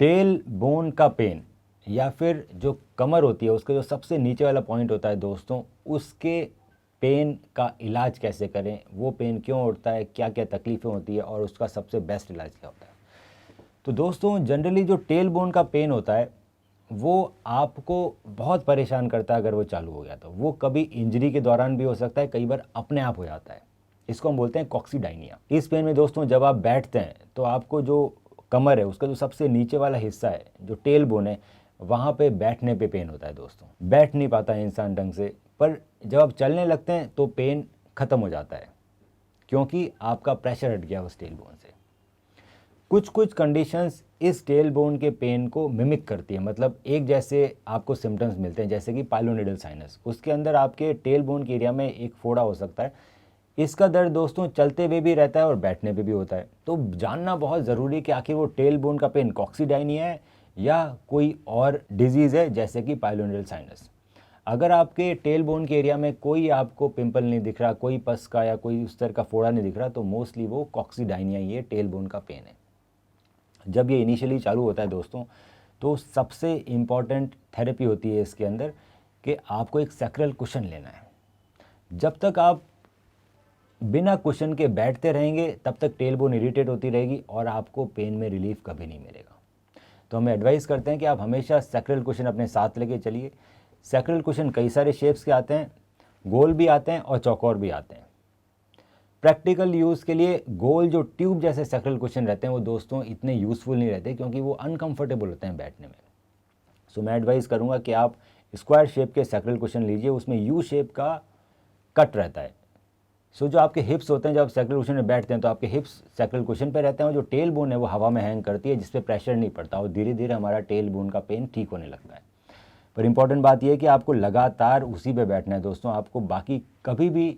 Tail bone का pen या फिर जो कमर होती है उसका जो सबसे नीचे वाला पॉइंट होता है दोस्तों, उसके पेन का इलाज कैसे करें, वो पेन क्यों उठता है, क्या क्या तकलीफ़ें होती है और उसका सबसे बेस्ट इलाज क्या होता है। तो दोस्तों जनरली जो टेल बोन का पेन होता है वो आपको बहुत परेशान करता है। अगर वो चालू हो गया तो वो कभी इंजरी के दौरान भी हो सकता है, कई बार अपने आप हो जाता है। इसको हम बोलते हैं कॉक्सीडाइनिया। इस पेन में दोस्तों जब आप बैठते हैं तो आपको जो कमर है उसका जो सबसे नीचे वाला हिस्सा है, जो टेल बोन है, वहाँ पे बैठने पे पेन होता है दोस्तों। बैठ नहीं पाता है इंसान ढंग से, पर जब आप चलने लगते हैं तो पेन ख़त्म हो जाता है, क्योंकि आपका प्रेशर हट गया उस टेल बोन से। कुछ कुछ कंडीशंस इस टेल बोन के पेन को मिमिक करती है, मतलब एक जैसे आपको सिम्टम्स मिलते हैं, जैसे कि पाइलोनिडल साइनस। उसके अंदर आपके टेल बोन के एरिया में एक फोड़ा हो सकता है। इसका दर्द दोस्तों चलते हुए भी रहता है और बैठने पे भी होता है। तो जानना बहुत ज़रूरी है कि आखिर वो टेल बोन का पेन कॉक्सीडाइनिया है या कोई और डिजीज़ है, जैसे कि पाइलोनिडल साइनस। अगर आपके टेल बोन के एरिया में कोई आपको पिंपल नहीं दिख रहा, कोई पस का या कोई उस तरह का फोड़ा नहीं दिख रहा, तो मोस्टली वो कॉक्सीडाइनिया, ये टेल बोन का पेन है। जब ये इनिशियली चालू होता है दोस्तों, तो सबसे इम्पॉर्टेंट थेरेपी होती है इसके अंदर कि आपको एक सैक्रल कुशन लेना है। जब तक आप बिना कुशन के बैठते रहेंगे तब तक टेल बोन इरिटेट होती रहेगी और आपको पेन में रिलीफ कभी नहीं मिलेगा। तो हम एडवाइस करते हैं कि आप हमेशा सैक्रल कुशन अपने साथ लेके चलिए। सैक्रल कुशन कई सारे शेप्स के आते हैं, गोल भी आते हैं और चौकोर भी आते हैं। प्रैक्टिकल यूज़ के लिए गोल जो ट्यूब जैसे सैक्रल कुशन रहते हैं वो दोस्तों इतने यूज़फुल नहीं रहते, क्योंकि वो अनकंफर्टेबल होते हैं बैठने में। सो मैं एडवाइस करूँगा कि आप स्क्वायर शेप के सैक्रल कुशन लीजिए, उसमें यू शेप का कट रहता है। सो जो आपके हिप्स होते हैं, जब आप सैक्रल कुशन में बैठते हैं तो आपके हिप्स सैक्रल कुशन पे रहते हैं और जो टेल बोन है वो हवा में हैंग करती है, जिस पे प्रेशर नहीं पड़ता और धीरे धीरे हमारा टेल बोन का पेन ठीक होने लगता है। पर इंपॉर्टेंट बात यह है कि आपको लगातार उसी पे बैठना है दोस्तों। आपको बाकी कभी भी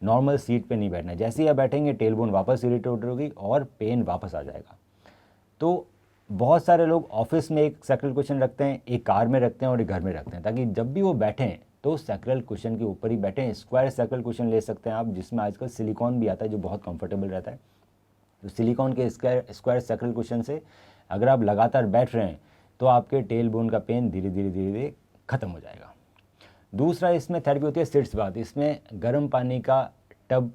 नॉर्मल सीट पे नहीं बैठना है। जैसे ही आप बैठेंगे टेल बोन वापस इरिटेट होगी और पेन वापस आ जाएगा। तो बहुत सारे लोग ऑफिस में एक सैक्रल कुशन रखते हैं, एक कार में रखते हैं और एक घर में रखते हैं, ताकि जब भी वो बैठें तो सैक्रल कुशन के ऊपर ही बैठें। स्क्वायर सैक्रल कुशन ले सकते हैं आप, जिसमें आजकल सिलिकॉन भी आता है जो बहुत कंफर्टेबल रहता है। तो सिलिकॉन के स्क्वायर सैक्रल कुशन से अगर आप लगातार बैठ रहे हैं तो आपके टेल बोन का पेन धीरे धीरे धीरे धीरे ख़त्म हो जाएगा। दूसरा इसमें थेरेपी होती है सिट्स बाथ। इसमें गर्म पानी का टब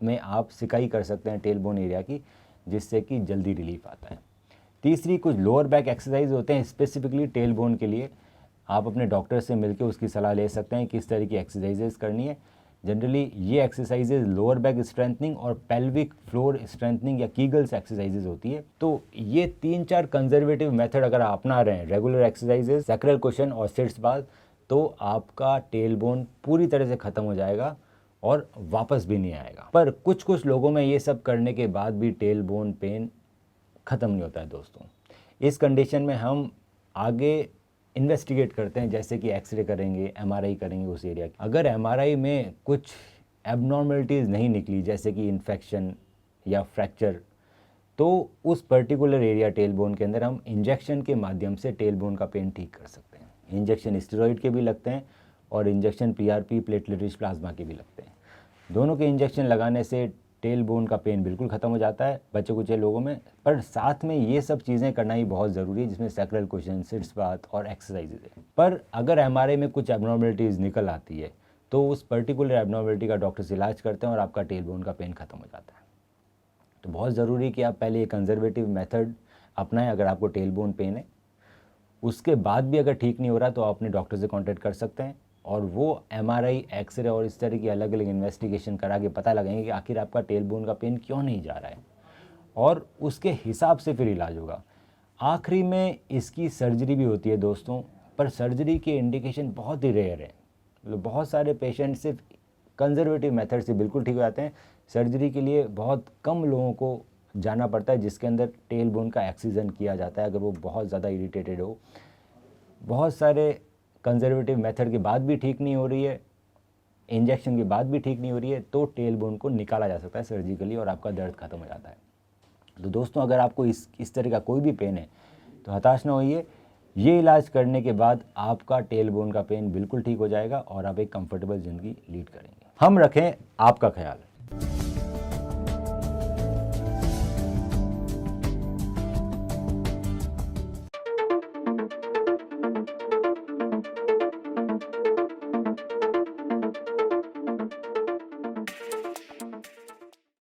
में आप सिकाई कर सकते हैं टेल बोन एरिया की, जिससे कि जल्दी रिलीफ आता है। तीसरी कुछ लोअर बैक एक्सरसाइज होते हैं स्पेसिफिकली टेल बोन के लिए। आप अपने डॉक्टर से मिलकर उसकी सलाह ले सकते हैं किस तरह की एक्सरसाइजेज करनी है। जनरली ये एक्सरसाइजेज लोअर बैक स्ट्रेंथनिंग और पेल्विक फ्लोर स्ट्रेंथनिंग या कीगल्स एक्सरसाइजेज होती है। तो ये 3-4 कंजर्वेटिव मेथड अगर आप अपना रहे हैं, रेगुलर एक्सरसाइजेज, सैक्रल कुशन और सिट्स बाथ, तो आपका टेल बोन पूरी तरह से ख़त्म हो जाएगा और वापस भी नहीं आएगा। पर कुछ कुछ लोगों में ये सब करने के बाद भी टेल बोन पेन ख़त्म नहीं होता है दोस्तों। इस कंडीशन में हम आगे इन्वेस्टिगेट करते हैं, जैसे कि एक्सरे करेंगे, एमआरआई करेंगे उस एरिया की। अगर एमआरआई में कुछ एबनॉर्मलिटीज़ नहीं निकली, जैसे कि इन्फेक्शन या फ्रैक्चर, तो उस पर्टिकुलर एरिया टेल बोन के अंदर हम इंजेक्शन के माध्यम से टेल बोन का पेन ठीक कर सकते हैं। इंजेक्शन स्टेरॉइड के भी लगते हैं और injection PRP platelet rich plasma के भी लगते हैं। दोनों के इंजेक्शन लगाने से टेल बोन का पेन बिल्कुल ख़त्म हो जाता है बच्चे कुचे लोगों में। पर साथ में ये सब चीज़ें करना ही बहुत ज़रूरी है, जिसमें सैक्रल कुशन, सिट्स बाथ और एक्सरसाइजेज है। पर अगर एमआरआई में कुछ एबनॉर्मलिटीज़ निकल आती है तो उस पर्टिकुलर एबनॉर्मलिटी का डॉक्टर से इलाज करते हैं और आपका टेल बोन का पेन ख़त्म हो जाता है। तो बहुत ज़रूरी है कि आप पहले ये कंजर्वेटिव मेथड अपनाएं अगर आपको टेल बोन पेन है। उसके बाद भी अगर ठीक नहीं हो रहा तो आप अपने डॉक्टर से कॉन्टैक्ट कर सकते हैं और वो एमआरआई, एक्सरे और इस तरह की अलग अलग इन्वेस्टिगेशन करा के पता लगाएंगे कि आखिर आपका टेल बोन का पेन क्यों नहीं जा रहा है, और उसके हिसाब से फिर इलाज होगा। आखिरी में इसकी सर्जरी भी होती है दोस्तों, पर सर्जरी के इंडिकेशन बहुत ही रेयर है। मतलब बहुत सारे पेशेंट सिर्फ कंजर्वेटिव मेथड से बिल्कुल ठीक हो जाते हैं। सर्जरी के लिए बहुत कम लोगों को जाना पड़ता है, जिसके अंदर टेल बोन का एक्सीजन किया जाता है अगर वो बहुत ज़्यादा इरिटेटेड हो। बहुत सारे कंजर्वेटिव मेथड के बाद भी ठीक नहीं हो रही है, इंजेक्शन के बाद भी ठीक नहीं हो रही है, तो टेल बोन को निकाला जा सकता है सर्जिकली और आपका दर्द खत्म हो जाता है। तो दोस्तों अगर आपको इस तरह का कोई भी पेन है तो हताश ना होइए। ये इलाज करने के बाद आपका टेल बोन का पेन बिल्कुल ठीक हो जाएगा और आप एक कंफर्टेबल ज़िंदगी लीड करेंगे। हम रखें आपका ख्याल।